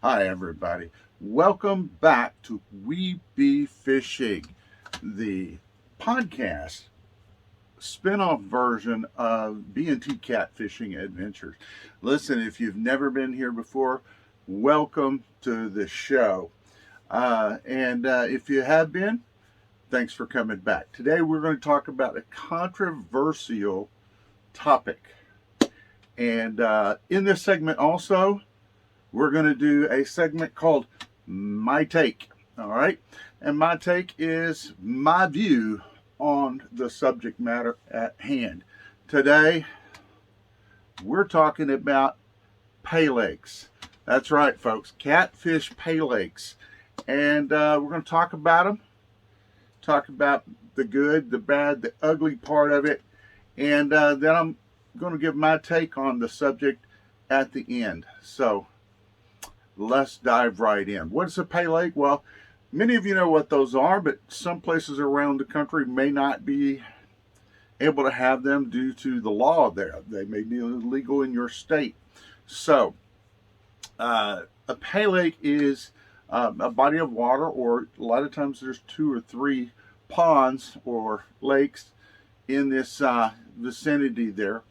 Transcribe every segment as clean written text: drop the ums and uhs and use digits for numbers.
Hi, everybody. Welcome back to We Be Fishing, the podcast spin-off version of B&T Catfishing Adventures. Listen, if you've never been here before, welcome to the show. And if you have been, thanks for coming back. Today, we're going to talk about a controversial topic. And in this segment, also, we're going to do a segment called My Take. All right. And my take is my view on the subject matter at hand. Today, we're talking about Paylakes. That's right, folks. Catfish Paylakes. And we're going to talk about them, talk about the good, the bad, the ugly part of it. And then I'm going to give my take on the subject at the end. So, let's dive right in. What is a pay lake? Well, many of you know what those are, but some places around the country may not be able to have them due to the law there. They may be illegal in your state. So, a pay lake is a body of water, or a lot of times there's 2 or 3 ponds or lakes in this vicinity there,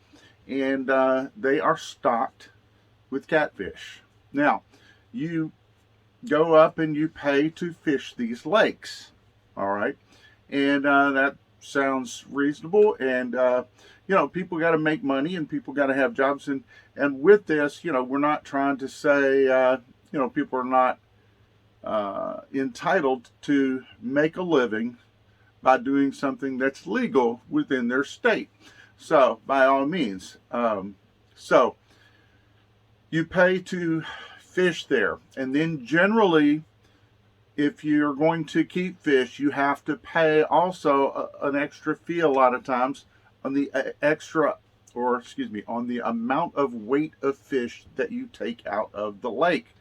and they are stocked with catfish. Now, you go up and you pay to fish these lakes. All right. And that sounds reasonable. And people got to make money and people got to have jobs. And with this, we're not trying to say, people are not entitled to make a living by doing something that's legal within their state. So, by all means. So, you pay to fish there, and then generally, if you're going to keep fish, you have to pay also an extra fee a lot of times on the on the amount of weight of fish that you take out of the lake.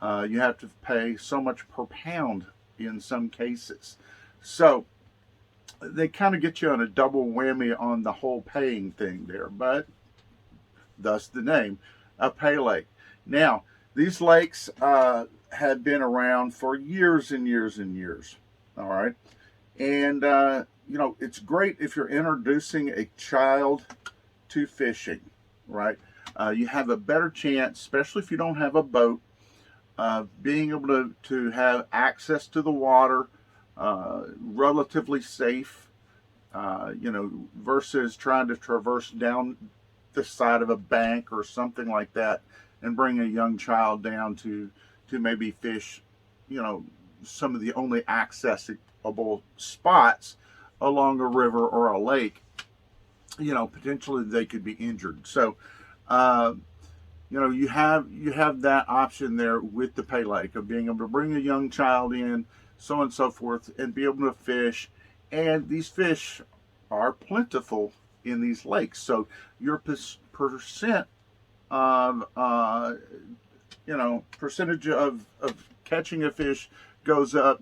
You have to pay so much per pound in some cases. So they kind of get you on a double whammy on the whole paying thing there, but thus the name, a pay lake. Now, these lakes had been around for years and years and years. All right. And it's great if you're introducing a child to fishing, right? You have a better chance, especially if you don't have a boat, being able to have access to the water, relatively safe, versus trying to traverse down the side of a bank or something like that and bring a young child down to maybe fish, some of the only accessible spots along a river or a lake. Potentially they could be injured. So, you have that option there with the pay lake of being able to bring a young child in, so on and so forth, and be able to fish. And these fish are plentiful in these lakes. So your percent of percentage of catching a fish goes up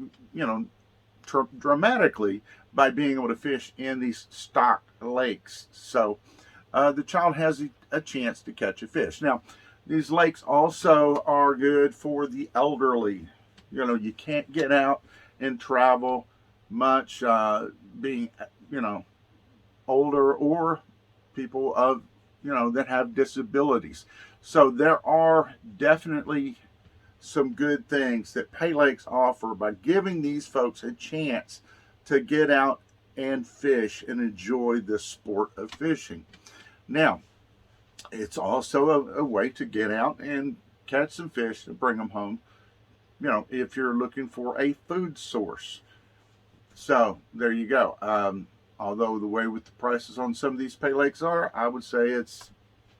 dramatically by being able to fish in these stocked lakes. So the child has a chance to catch a fish. Now, these lakes also are good for the elderly. You can't get out and travel much, being older, or people of that have disabilities. So there are definitely some good things that Pay Lakes offer by giving these folks a chance to get out and fish and enjoy the sport of fishing. Now, it's also a way to get out and catch some fish and bring them home, if you're looking for a food source. So there you go. Although the way with the prices on some of these pay lakes are, I would say it's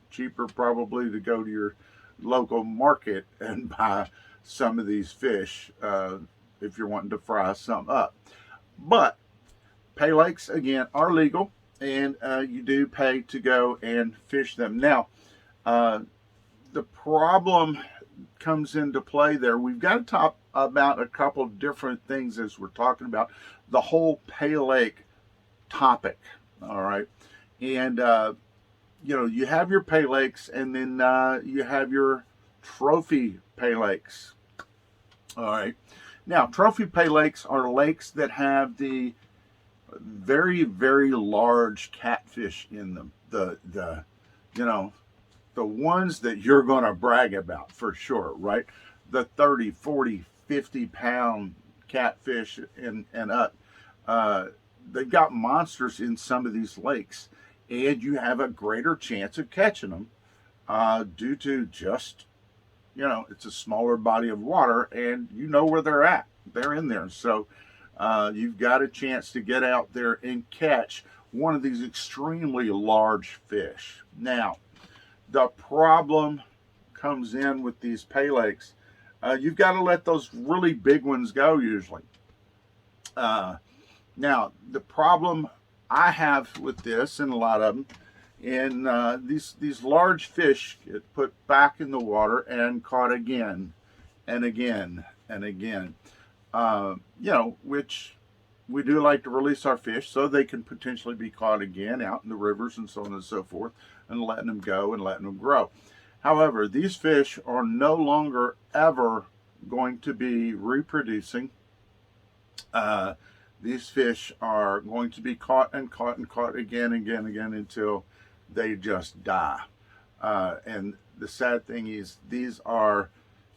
cheaper probably to go to your local market and buy some of these fish if you're wanting to fry some up. But pay lakes, again, are legal, and you do pay to go and fish them. Now, the problem comes into play there. We've got to talk about a couple of different things as we're talking about the whole pay lake topic. All right. And, you have your pay lakes, and then you have your trophy pay lakes. All right. Now, trophy pay lakes are lakes that have the very, very large catfish in them. You know, the ones that you're going to brag about for sure, right? The 30, 40, 50 pound catfish and up. They've got monsters in some of these lakes, and you have a greater chance of catching them due to just, it's a smaller body of water and you know where they're at. They're in there. So you've got a chance to get out there and catch one of these extremely large fish. Now, the problem comes in with these pay lakes. You've got to let those really big ones go usually. Now, the problem I have with this, and a lot of them, and these large fish get put back in the water and caught again and again and again. Which we do like to release our fish so they can potentially be caught again out in the rivers and so on and so forth, and letting them go and letting them grow. However, these fish are no longer ever going to be reproducing. These fish are going to be caught and caught and caught again and again and again until they just die. And the sad thing is, these are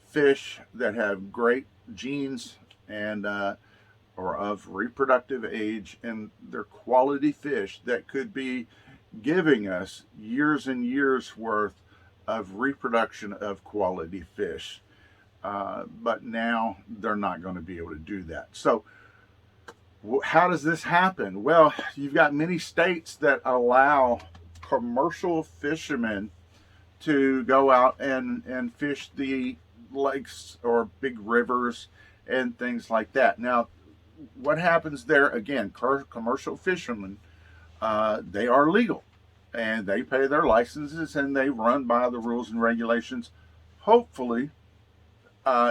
fish that have great genes and are of reproductive age, and they're quality fish that could be giving us years and years worth of reproduction of quality fish. But now they're not going to be able to do that. So how does this happen? Well, you've got many states that allow commercial fishermen to go out and fish the lakes or big rivers and things like that. Now, what happens there, again, commercial fishermen, they are legal and they pay their licenses and they run by the rules and regulations, hopefully,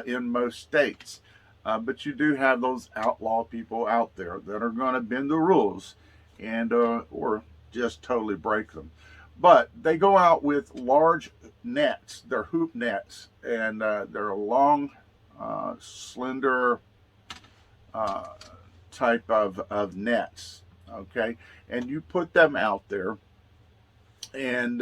in most states. But you do have those outlaw people out there that are going to bend the rules and or just totally break them. But they go out with large nets. They're hoop nets, and they're a long, slender type of nets. Okay, and you put them out there, and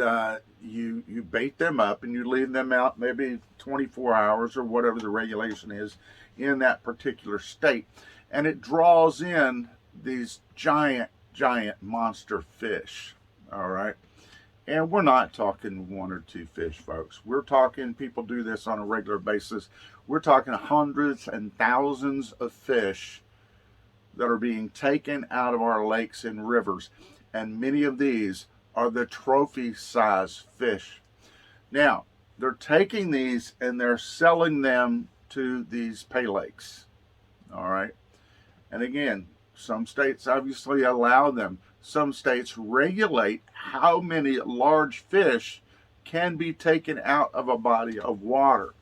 you bait them up, and you leave them out maybe 24 hours or whatever the regulation is in that particular state, and it draws in these giant monster fish. All right, and we're not talking one or two fish, folks. We're talking, people do this on a regular basis. We're talking hundreds and thousands of fish that are being taken out of our lakes and rivers, and many of these are the trophy size fish. Now, they're taking these and they're selling them to these pay lakes. All right, and again, some states obviously allow them. Some states regulate how many large fish can be taken out of a body of water.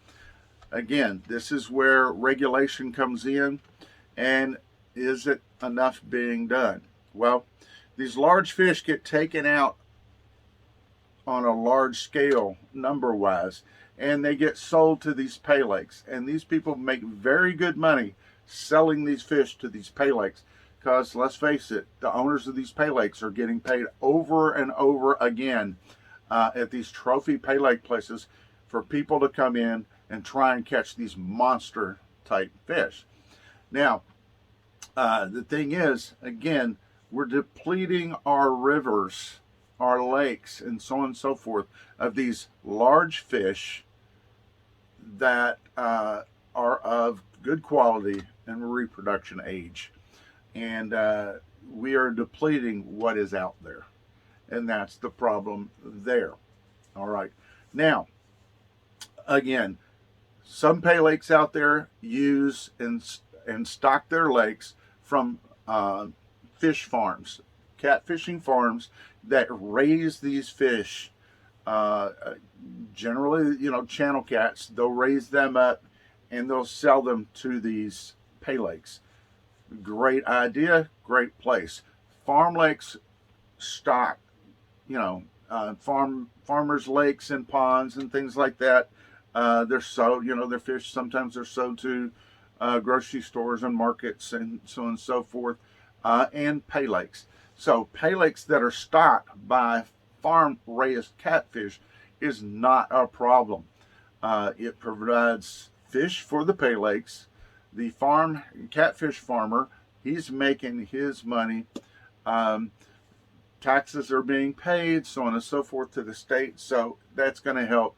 Again, this is where regulation comes in, and is it enough being done? Well, these large fish get taken out on a large scale, number wise, and they get sold to these pay lakes, and these people make very good money selling these fish to these pay lakes, because let's face it, the owners of these pay lakes are getting paid over and over again at these trophy pay lake places for people to come in and try and catch these monster type fish. Now, the thing is, again, we're depleting our rivers, our lakes, and so on and so forth of these large fish that are of good quality and reproduction age. And we are depleting what is out there. And that's the problem there. All right. Now, again, some pay lakes out there use and stock their lakes from fish farms, catfishing farms that raise these fish. Generally, channel cats, they'll raise them up and they'll sell them to these pay lakes. Great idea, great place. Farm lakes stock, farmers' lakes and ponds and things like that. They're sold, their fish, sometimes they're sold to grocery stores and markets and so on and so forth, and Paylakes. So Paylakes that are stocked by farm raised catfish is not a problem. It provides fish for the Paylakes. The farm catfish farmer, he's making his money. Um, Taxes are being paid, so on and so forth to the state. So that's going to help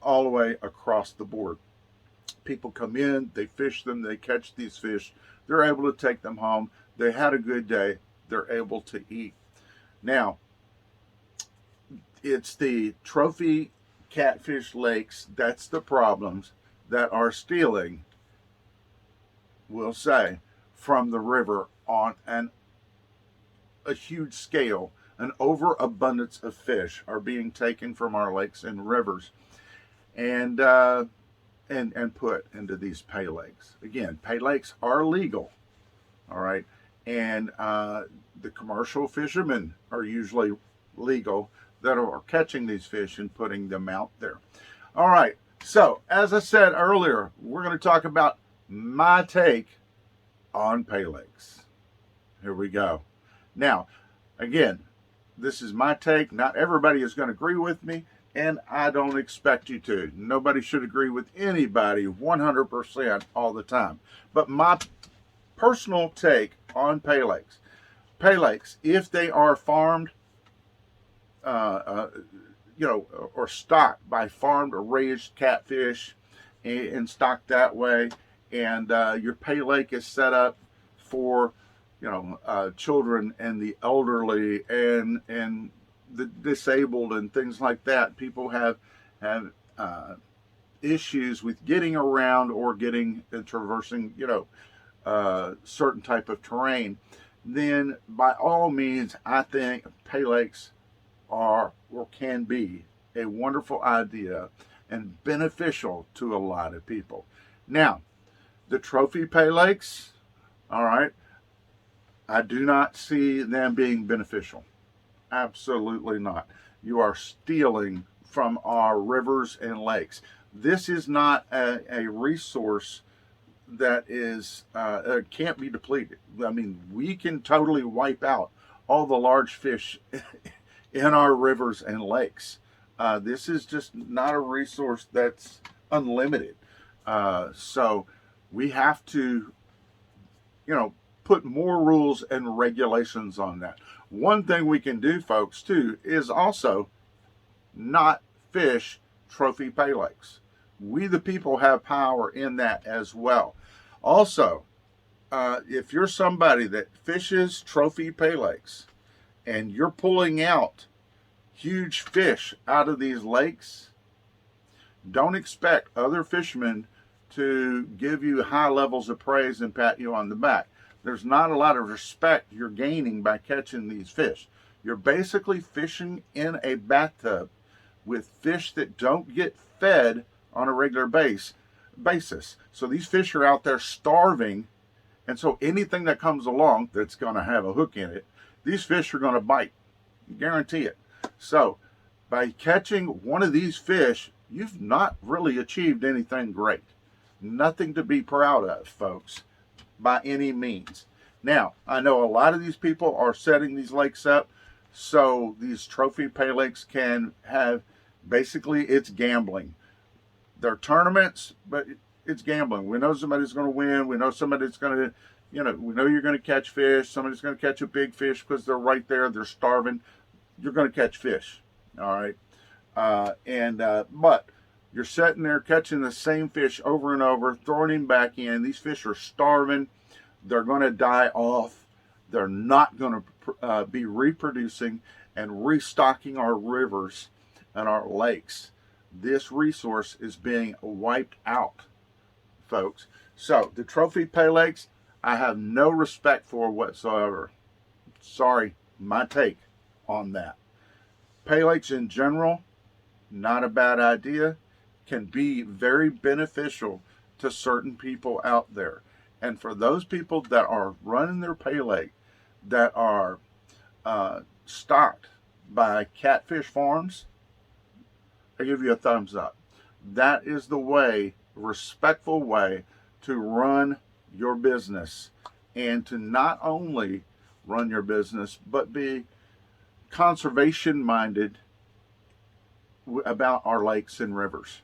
all the way across the board. People come in, they fish them, they catch these fish, they're able to take them home. They had a good day, they're able to eat. Now, it's the trophy catfish lakes that's the problems that are stealing, we'll say, from the river on a huge scale. An overabundance of fish are being taken from our lakes and rivers and put into these Paylakes. Again, Paylakes are legal, all right, and the commercial fishermen are usually legal that are catching these fish and putting them out there. All right, so as I said earlier, we're going to talk about my take on Paylakes. Here we go. Now, again, this is my take. Not everybody is going to agree with me, and I don't expect you to. Nobody should agree with anybody 100% all the time. But my personal take on Paylakes, if they are farmed, or stocked by farmed or raised catfish and stocked that way, and your Paylake is set up for children and the elderly and the disabled and things like that. People have issues with getting around or getting and traversing certain type of terrain. Then by all means, I think Paylakes are or can be a wonderful idea and beneficial to a lot of people. Now, the trophy Paylakes, all right, I do not see them being beneficial. Absolutely not. You are stealing from our rivers and lakes. This is not a resource that is can't be depleted. I mean, we can totally wipe out all the large fish in our rivers and lakes. This is just not a resource that's unlimited. So we have to, put more rules and regulations on that. One thing we can do, folks, too, is also not fish trophy Paylakes. We, the people, have power in that as well. Also, if you're somebody that fishes trophy Paylakes and you're pulling out huge fish out of these lakes, don't expect other fishermen to give you high levels of praise and pat you on the back. There's not a lot of respect you're gaining by catching these fish. You're basically fishing in a bathtub with fish that don't get fed on a regular basis. So these fish are out there starving, and so anything that comes along that's going to have a hook in it, these fish are going to bite. Guarantee it. So by catching one of these fish, you've not really achieved anything great. Nothing to be proud of, folks, by any means. Now, I know a lot of these people are setting these lakes up so these trophy Paylakes can have, basically, it's gambling. They're tournaments, but it's gambling. We know somebody's going to win. We know somebody's going to, we know you're going to catch fish. Somebody's going to catch a big fish because they're right there. They're starving. You're going to catch fish. All right. But you're sitting there catching the same fish over and over, throwing him back in. These fish are starving. They're going to die off. They're not going to be reproducing and restocking our rivers and our lakes. This resource is being wiped out, folks. So the trophy Paylakes, I have no respect for whatsoever. Sorry, my take on that. Paylakes in general, not a bad idea, can be very beneficial to certain people out there. And for those people that are running their Paylake that are stocked by catfish farms, I give you a thumbs up. That is the way, respectful way to run your business, and to not only run your business, but be conservation minded about our lakes and rivers.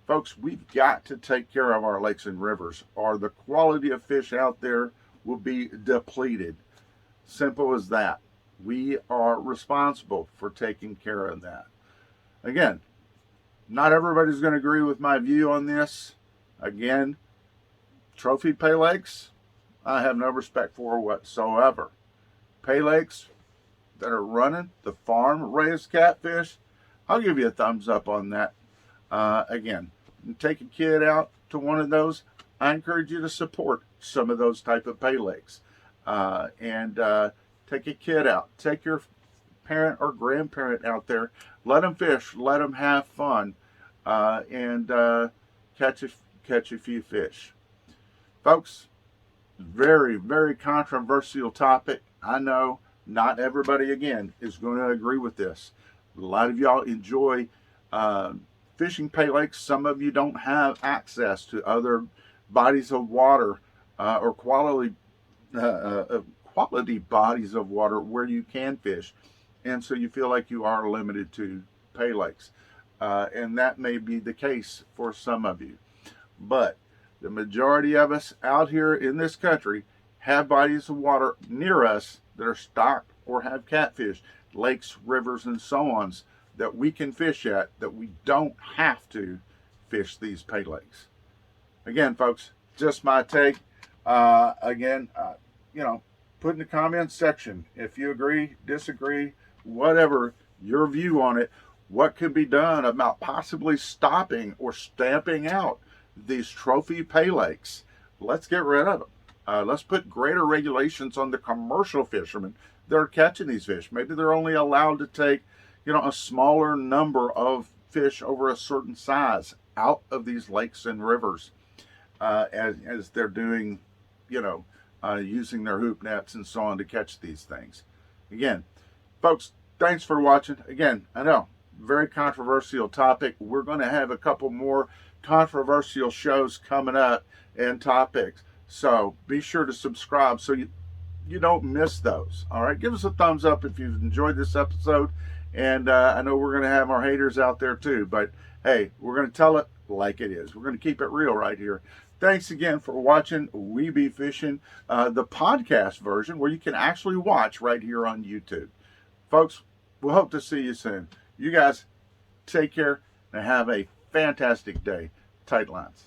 Folks, we've got to take care of our lakes and rivers, or the quality of fish out there will be depleted. Simple as that. We are responsible for taking care of that. Again, not everybody's going to agree with my view on this. Again, trophy Paylakes, I have no respect for whatsoever. Paylakes that are running the farm raised catfish, I'll give you a thumbs up on that. Again, take a kid out to one of those. I encourage you to support some of those type of Paylakes. And take a kid out. Take your parent or grandparent out there. Let them fish. Let them have fun. And catch a few fish. Folks, very, very controversial topic. I know not everybody, again, is going to agree with this. A lot of y'all enjoy fishing Paylakes. Some of you don't have access to other bodies of water or quality bodies of water where you can fish, and so you feel like you are limited to Paylakes, and that may be the case for some of you. But the majority of us out here in this country have bodies of water near us that are stocked or have catfish, lakes, rivers, and so on, that we can fish at, that we don't have to fish these Paylakes. Again, folks, just my take. Again, put in the comments section if you agree, disagree, whatever your view on it, what could be done about possibly stopping or stamping out these trophy Paylakes. Let's get rid of them. Let's put greater regulations on the commercial fishermen that are catching these fish. Maybe they're only allowed to take, a smaller number of fish over a certain size out of these lakes and rivers, as they're doing, using their hoop nets and so on to catch these things. Again, folks, thanks for watching. Again, I know, very controversial topic. We're going to have a couple more controversial shows coming up and topics. So be sure to subscribe so you don't miss those. All right, give us a thumbs up if you've enjoyed this episode. And I know we're going to have our haters out there too, but hey, we're going to tell it like it is. We're going to keep it real right here. Thanks again for watching We Be Fishing, the podcast version where you can actually watch right here on YouTube. Folks, we'll hope to see you soon. You guys take care and have a fantastic day. Tight lines.